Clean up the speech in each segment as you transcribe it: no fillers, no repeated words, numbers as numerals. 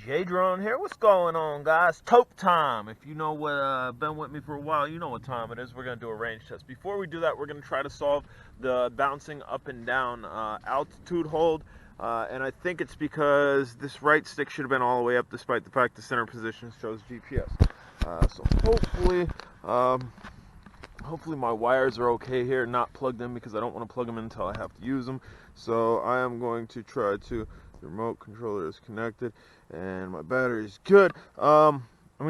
J-Drone here. What's going on, guys? Tope time. If you know what, been with me for a while, you know what time it is. We're going to do a range test. Before we do that, we're going to try to solve the bouncing up and down altitude hold. And I think it's because this right stick should have been all the way up, despite the fact the center position shows GPS. So hopefully my wires are okay here, not plugged in, because I don't want to plug them in until I have to use them. So I am going to try to, the remote controller is connected and my battery is good. I'm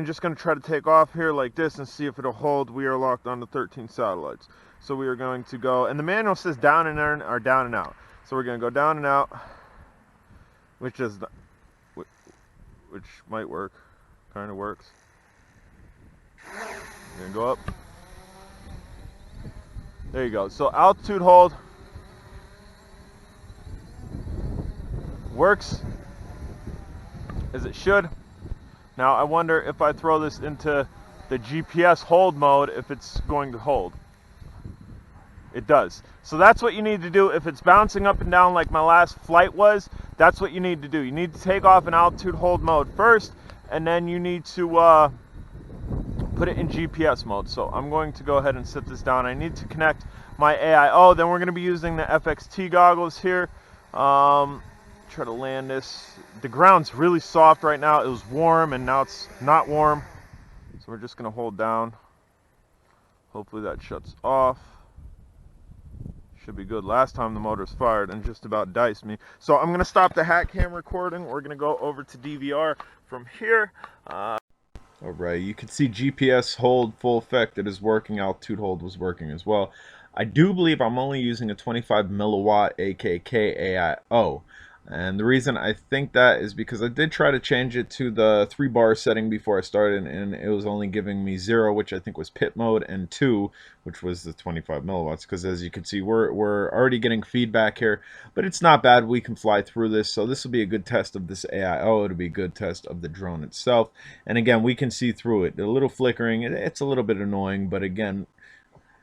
just going to try to take off here like this and see if it'll hold. We are locked on to 13 satellites. So we are going to go, and the manual says down and in, or down and out. So we're going to go down and out, which might work, kind of works. We're going to go up. There you go. So altitude hold works as it should. Now I wonder if I throw this into the GPS hold mode, if it's going to hold. It does. So that's what you need to do. If it's bouncing up and down like my last flight was, that's what you need to do. You need to take off in altitude hold mode first, and then you need to put it in GPS mode. So I'm going to go ahead and set this down. I need to connect my AIO. Then we're going to be using the FXT goggles here. Try to land this. The ground's really soft right now. It was warm and now it's not warm. So we're just going to hold down. Hopefully that shuts off. Should be good. Last time the motor's fired and just about diced me. So I'm going to stop the hat cam recording. We're going to go over to DVR from here. Alright, you can see GPS hold full effect. It is working. Altitude hold was working as well. I do believe I'm only using a 25 milliwatt AKK AIO. And the reason I think that is because I did try to change it to the 3-bar setting before I started, and it was only giving me 0, which I think was pit mode, and 2, which was the 25 milliwatts. Because as you can see, we're already getting feedback here, but it's not bad. We can fly through this, so this will be a good test of this AIO. It'll be a good test of the drone itself. And again, we can see through it. A little flickering, it's a little bit annoying, but again,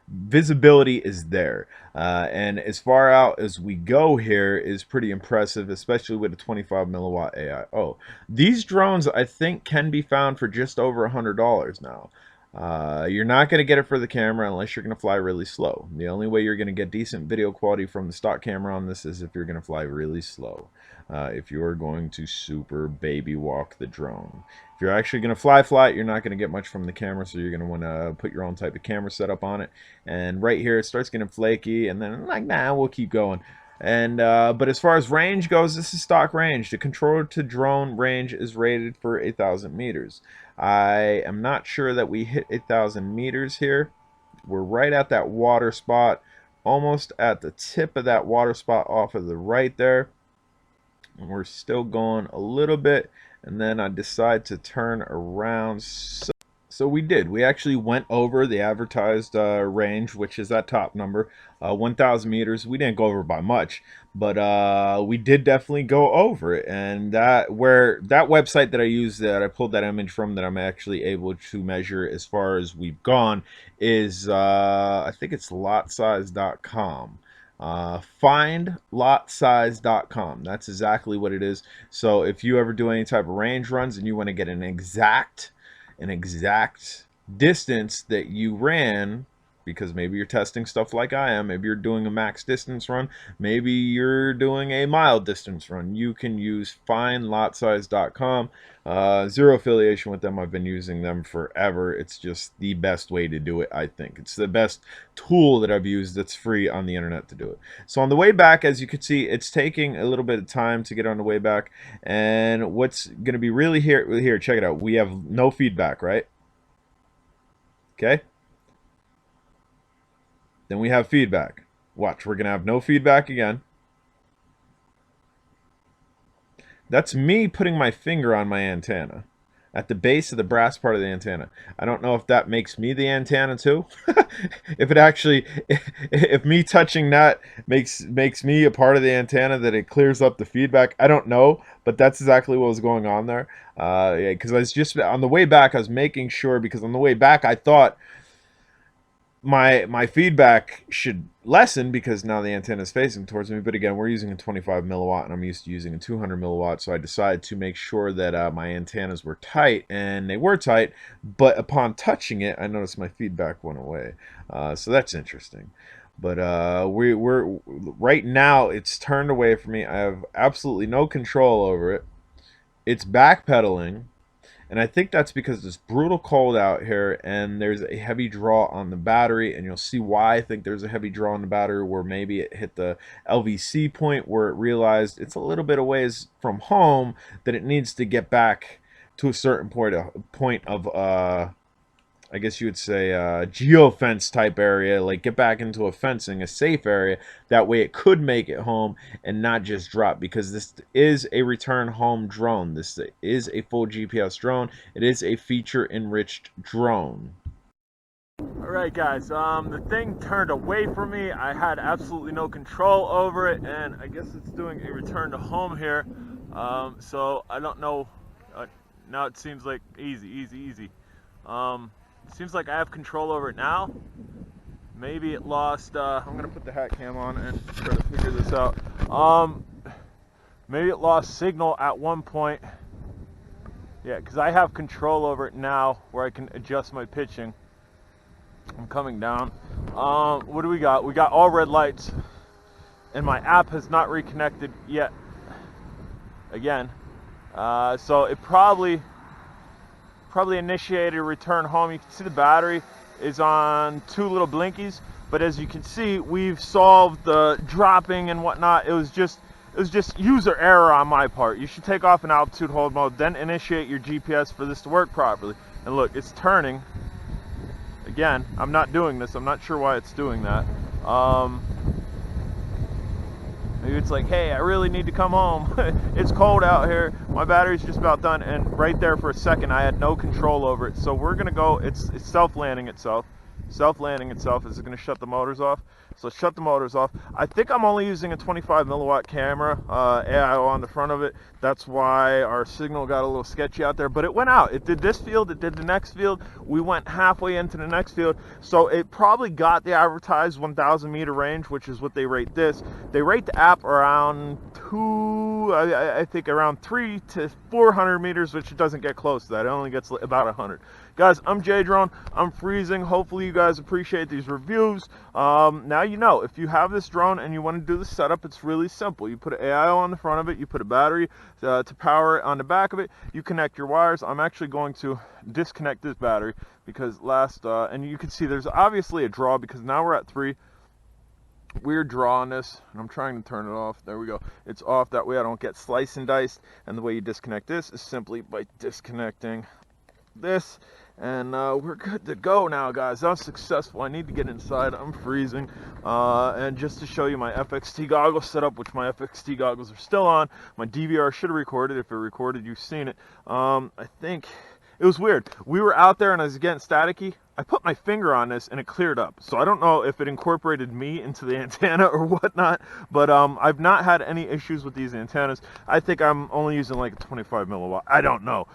visibility is there, and as far out as we go here is pretty impressive, especially with a 25 milliwatt AIO. These drones I think can be found for just over $100 now. You're not going to get it for the camera unless you're going to fly really slow. The only way you're going to get decent video quality from the stock camera on this is if you're going to fly really slow. If you're going to super baby walk the drone. If you're actually going to fly flat, you're not going to get much from the camera, so you're going to want to put your own type of camera setup on it. And right here, it starts getting flaky, and then like, nah, we'll keep going. And but as far as range goes, this is stock range. The controller to drone range is rated for 8,000 meters. I am not sure that we hit 8,000 meters here. We're right at that water spot, almost at the tip of that water spot off of the right there. And we're still going a little bit, and then I decide to turn around. So we did. We actually went over the advertised range, which is that top number, 1,000 meters. We didn't go over by much, but we did definitely go over it. And that website that I used, that I pulled that image from, that I'm actually able to measure as far as we've gone, is I think it's lotsize.com. Findlotsize.com. That's exactly what it is. So if you ever do any type of range runs and you want to get an exact distance that you ran, because maybe you're testing stuff like I am, maybe you're doing a max distance run, maybe you're doing a mile distance run, you can use findlotsize.com. Zero affiliation with them. I've been using them forever. It's just the best way to do it, I think. It's the best tool that I've used that's free on the internet to do it. So on the way back, as you can see, it's taking a little bit of time to get on the way back. And what's going to be really here, check it out. We have no feedback, right? Okay. Then we have feedback. Watch, we're going to have no feedback again. That's me putting my finger on my antenna at the base of the brass part of the antenna. I don't know if that makes me the antenna too. if me touching that makes me a part of the antenna, that it clears up the feedback. I don't know, but that's exactly what was going on there. Because I was just on the way back, I was making sure, because on the way back I thought my feedback should lessen because now the antenna is facing towards me. But again, we're using a 25 milliwatt and I'm used to using a 200 milliwatt. So I decided to make sure that my antennas were tight, and they were tight. But upon touching it, I noticed my feedback went away. So that's interesting. But we're right now it's turned away from me. I have absolutely no control over it. It's backpedaling. And I think that's because it's brutal cold out here and there's a heavy draw on the battery, and you'll see why I think there's a heavy draw on the battery, where maybe it hit the LVC point where it realized it's a little bit of ways from home, that it needs to get back to a certain point of I guess you would say geofence type area, like get back into a fencing, a safe area. That way it could make it home and not just drop, because this is a return home drone. This is a full GPS drone. It is a feature enriched drone. Alright guys, the thing turned away from me. I had absolutely no control over it, and I guess it's doing a return to home here. So I don't know, now it seems like easy. Seems like I have control over it now. Maybe it lost, I'm gonna put the hat cam on and try to figure this out. Maybe it lost signal at one point. Yeah, because I have control over it now where I can adjust my pitching. I'm coming down. What do we got? We got all red lights, and my app has not reconnected yet. Again, so it probably initiated a return home. You can see the battery is on 2 little blinkies, but as you can see, we've solved the dropping and whatnot. It was just user error on my part. You should take off in altitude hold mode, then initiate your GPS for this to work properly. And look, it's turning. Again, I'm not doing this. I'm not sure why it's doing that. Maybe it's like, hey, I really need to come home. It's cold out here. My battery's just about done. And right there for a second, I had no control over it. So we're going to go, it's self-landing itself. Self-landing itself. Is it going to shut the motors off? So shut the motors off. I think I'm only using a 25 milliwatt camera, AIO on the front of it. That's why our signal got a little sketchy out there. But it went out. It did this field. It did the next field. We went halfway into the next field. So it probably got the advertised 1,000 meter range, which is what they rate this. They rate the app around I think around 300 to 400 meters, which it doesn't get close to that. It only gets about 100. Guys, I'm J-Drone. I'm freezing. Hopefully you guys appreciate these reviews. Now you know, if you have this drone and you want to do the setup, it's really simple. You put an AIO on the front of it, you put a battery to power it on the back of it, you connect your wires. I'm actually going to disconnect this battery because and you can see there's obviously a draw because now we're at 3. Weird draw on this, and I'm trying to turn it off. There we go. It's off. That way I don't get sliced and diced. And the way you disconnect this is simply by disconnecting this, and we're good to go now, guys. That was successful. I need to get inside. I'm freezing. And just to show you my FXT goggles setup, which my FXT goggles are still on. My DVR should have recorded. If it recorded, you've seen it. I think it was weird. We were out there and I was getting staticky. I put my finger on this and it cleared up. So I don't know if it incorporated me into the antenna or whatnot, but I've not had any issues with these antennas. I think I'm only using like a 25 milliwatt. I don't know,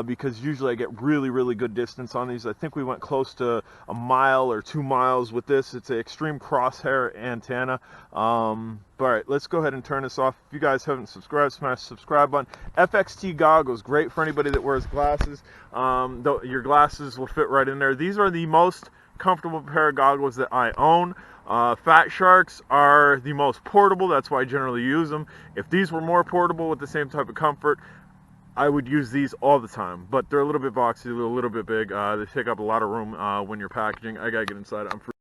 because usually I get really good distance on these. I think we went close to a mile or 2 miles with this. It's an extreme crosshair antenna. All right, let's go ahead and turn this off. If you guys haven't subscribed, smash the subscribe button. FXT goggles, great for anybody that wears glasses. Your glasses will fit right in there. These are the most comfortable pair of goggles that I own. Fat Sharks are the most portable. That's why I generally use them. If these were more portable with the same type of comfort, I would use these all the time. But they're a little bit boxy, a little bit big. They take up a lot of room when you're packaging. I gotta get inside. I'm free.